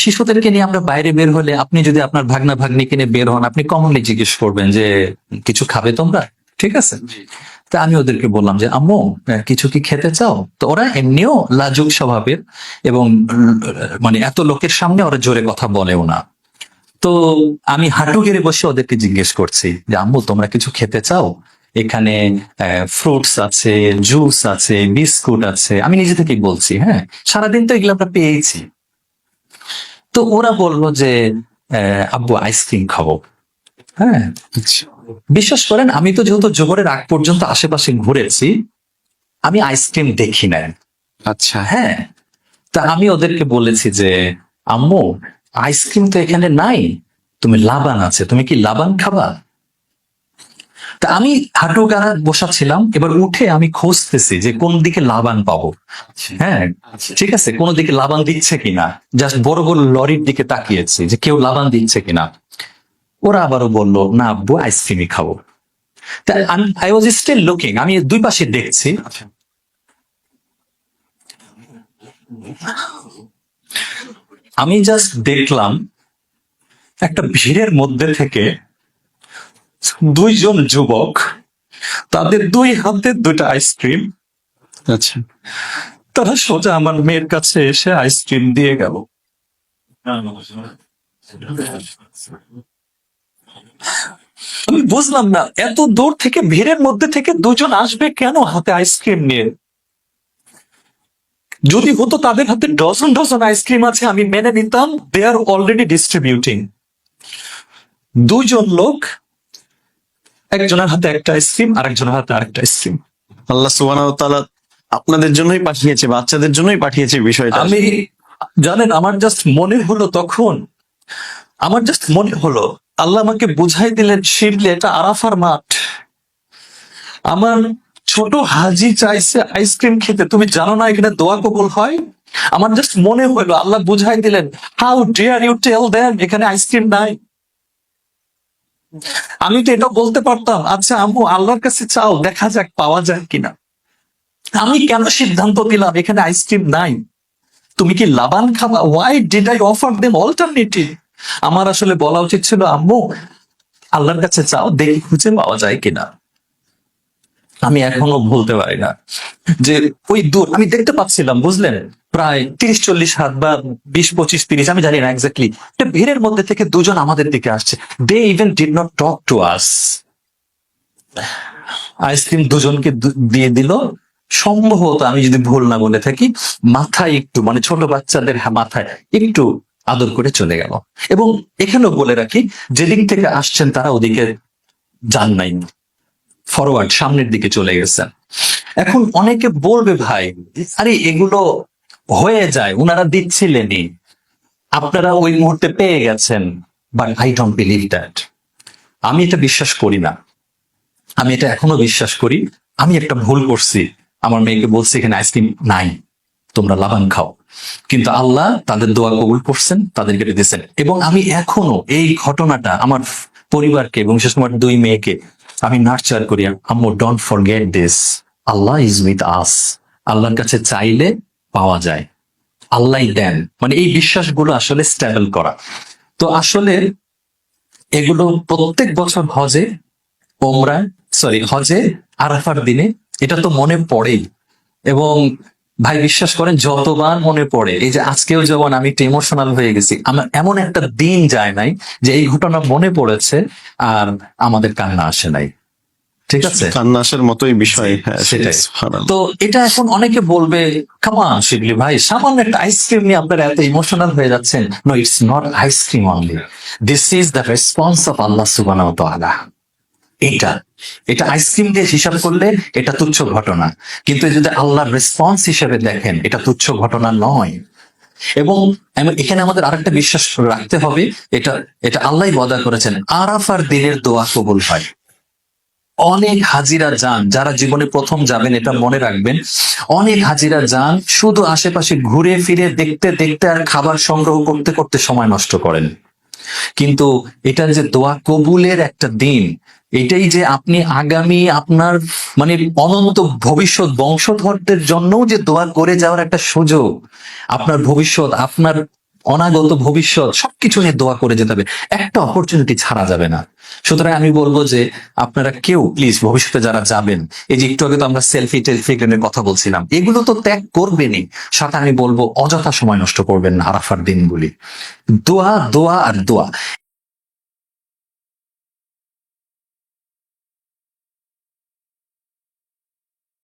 শিশুদেরকে নিয়ে আমরা বাইরে বের হলে, আপনি যদি আপনার ভাগনা ভাগ্নিকে নিয়ে বের হন, আপনি কমনলি জিজ্ঞেস করবেন যে কিছু খাবে তোমরা, ঠিক আছে? তা আমি ওদেরকে বললাম যে আম্মু কিছু কি খেতে চাও? তো ওরা এমনিও লাজুক স্বভাবের, এবং মানে এত লোকের সামনে ওরা জোরে কথা বলেও না। তো আমি হাঁটু গেড়ে বসে ওদেরকে জিজ্ঞেস করছি যে আম্মু তোমরা কিছু খেতে চাও? এখানে ফ্রুটস আছে, জুস আছে, বিস্কুট আছে। আমি নিজে থেকেই বলছি, হ্যাঁ, সারাদিন তো এগুলো আমরা পেয়েছি। তো ওরা বললো যে আব্বু আইসক্রিম খাবো। হ্যাঁ, বিশ্বাস করেন আমি তো যেহেতু জোহরের আগ পর্যন্ত আশেপাশে ঘুরেছি, আমি আইসক্রিম দেখি না। আচ্ছা, হ্যাঁ, তা আমি ওদেরকে বলেছি যে আম্মু আইসক্রিম তো এখানে নাই, তুমি লাবান আছে, তুমি কি লাবান খাবা? তা আমি হাঁটু গাড়া বসা ছিলাম, এবার উঠে আমি খুঁজতেছি যে কোন দিকে লাবান পাবো। হ্যাঁ, ঠিক আছে, কোন দিকে লাবান দিচ্ছে কিনা, জাস্ট বড় বড় লরির দিকে তাকিয়েছি যে কেউ লাবান দিচ্ছে কিনা। ওরা আবারও বললো না আব্বু আইসক্রিমই খাবো। তা আই ওয়াজ স্টিল লুকিং, আমি দুই পাশে দেখছি। আমি জাস্ট দেখলাম একটা ভিড়ের মধ্যে থেকে দুইজন যুবক, তাদের দুই হাতে দুটা আইসক্রিম, আচ্ছা, তারা সোজা আমার মেয়ের কাছে এসে আইসক্রিম দিয়ে গেল। আমি বুঝলাম না এত দূর থেকে ভিড়ের মধ্যে থেকে দুজন আসবে কেন হাতে আইসক্রিম নিয়ে। যদি হতো তাদের হাতে ডজন ডজন আইসক্রিম আছে, আমি মেনে নিতাম, দে আর অলরেডি ডিস্ট্রিবিউটিং। দুজন লোক, একজনের হাতে একটা আইসক্রিম আর একজনের হাতে আরেকটা আইসক্রিম। আল্লাহ সুবহানাহু ওয়া তাআলা আপনাদের জন্যই পাঠিয়েছে, বাচ্চাদের জন্যই পাঠিয়েছে বিষয়টা। আমি জানেন আমার জাস্ট মনে হলো তখন, আমার জাস্ট মনে হলো আল্লাহ আমাকে বুঝাই দিলেন শিবলে এটা আরাফার মাঠ। আমার ছোট হাজি চাইছে আইসক্রিম খেতে, তুমি জানো না এখানে দোয়া কবুল হয়? আমার জাস্ট মনে হলো আল্লাহ বুঝাই দিলেন how dare you tell them এখানে আইসক্রিম নাই। আমি তো এটা বলতে পারতাম আচ্ছা আম্মু আল্লাহর কাছে চাও, দেখা যাক পাওয়া যায় কিনা। আমি কেন সিদ্ধান্ত দিলাম এখানে আইসক্রিম নাই? তুমি কি লাবান খাবা? Why did I offer them alternative? আমার আসলে বলা উচিত ছিল আম্মু আল্লাহর কাছে চাও, দেখি খুঁজে পাওয়া যায় কিনা। আমি এখনো বলতে পারি না যে ওই দূর আমি দেখতে পাচ্ছিলাম, বুঝলেন, প্রায় 30-40 হাত বা 20-25-30, আমি জানি না এক্স্যাক্টলি, ভিড়ের মধ্যে থেকে দুজন আমাদের দিকে আসছে। They even did not talk to us. Ice cream দুজনকে দিয়ে দিল, সম্ভবত আমি যদি ভুল না বলে থাকি মাথায় একটু, মানে ছোট বাচ্চাদের মাথায় একটু আদর করে চলে গেল। এবং এখানেও বলে রাখি যেদিক থেকে আসছেন তারা ওদিকে যান নাই, ফরওয়ার্ড সামনের দিকে চলে গেছেন। এখন অনেকে বলবে ভাই আরে এগুলো হয়ে যায়, উনারা দিচ্ছিলেনই, আপনারা ওই মুহূর্তে পেয়ে গেছেন। But I don't believe that. আমি এটা বিশ্বাস করি না। আমি এটা এখনো বিশ্বাস করি আমি একটা ভুল করছি, আমার মেয়েকে বলছি এখানে আইসক্রিম নাই, তোমরা লাবান খাও, কিন্তু আল্লাহ তাদের দোয়া কবুল করছেন, তাদেরকে দিয়েছেন। এবং আমি এখনো এই ঘটনাটা আমার পরিবারকে এবং বিশেষ করে দুই মেয়েকে আমি নার্চার করি, আম্মু don't forget this, Allah is with us, আল্লাহর কাছে চাইলে পাওয়া যায়, আল্লাহ দেন। মানে এই বিশ্বাসগুলো আসলে স্টেবল করা। তো আসলে এগুলো প্রত্যেক বছর হজে হজে আরাফার দিনে এটা তো মনে পড়েই। এবং ভাই বিশ্বাস করেন যতবার মনে পড়ে, এই যে আজকেও যেমন আমি একটু ইমোশনাল হয়ে গেছি, আমার এমন একটা দিন যায় নাই যে এই ঘটনা মনে পড়েছে আর আমাদের কান্না আসে নাই। ঠিক আছে, কান্না আসার মতোই বিষয়। হ্যাঁ, সেটাই। তো এটা এখন অনেকে বলবে কামান শিবলি ভাই সামান্য একটা আইসক্রিম নিয়ে আপনারা এত ইমোশনাল হয়ে যাচ্ছেন। No, it's not ice cream only, this is the response of আল্লাহ সুবহানাহু ওয়া তাআলা। এটা আইসক্রিম দিয়ে হিসাব করলে এটা তুচ্ছ ঘটনা, কিন্তু যদি আল্লাহর রেসপন্স হিসেবে দেখেন এটা তুচ্ছ ঘটনা নয়। এবং এখানে আমাদের আরেকটা বিশ্বাস রাখতে হবে, এটা এটা আল্লাহ ওয়াদা করেছেন আরাফার দিনের দোয়া কবুল হয়। অনেক হাজিরা যান, যারা জীবনে প্রথম যাবেন এটা মনে রাখবেন, অনেক হাজিরা যান শুধু আশেপাশে ঘুরে ফিরে দেখতে দেখতে আর খাবার সংগ্রহ করতে করতে সময় নষ্ট করেন। কিন্তু এটা যে দোয়া কবুলের একটা দিন, এটাই যে আপনি আগামী আপনার মানে অনন্ত ভবিষ্যৎ বংশধরদের জন্য যে দোয়া করে যাওয়ার একটা সুযোগ, আপনার ভবিষ্যৎ, আপনার অনাগত ভবিষ্যৎ সবকিছু নিয়ে দোয়া করে যেতে হবে, একটা অপরচুনিটি ছাড়া যাবে না। সুতরাং আমি বলবো যে আপনারা কেউ প্লিজ ভবিষ্যতে যারা যাবেন, এই যে একটু আগে তো আমরা সেলফি টেলফি এর কথা বলছিলাম, এগুলো তো ত্যাগ করবেনই, সাথে আমি বলবো অযথা সময় নষ্ট করবেন না আরাফার দিনগুলি। দোয়া দোয়া আর দোয়া।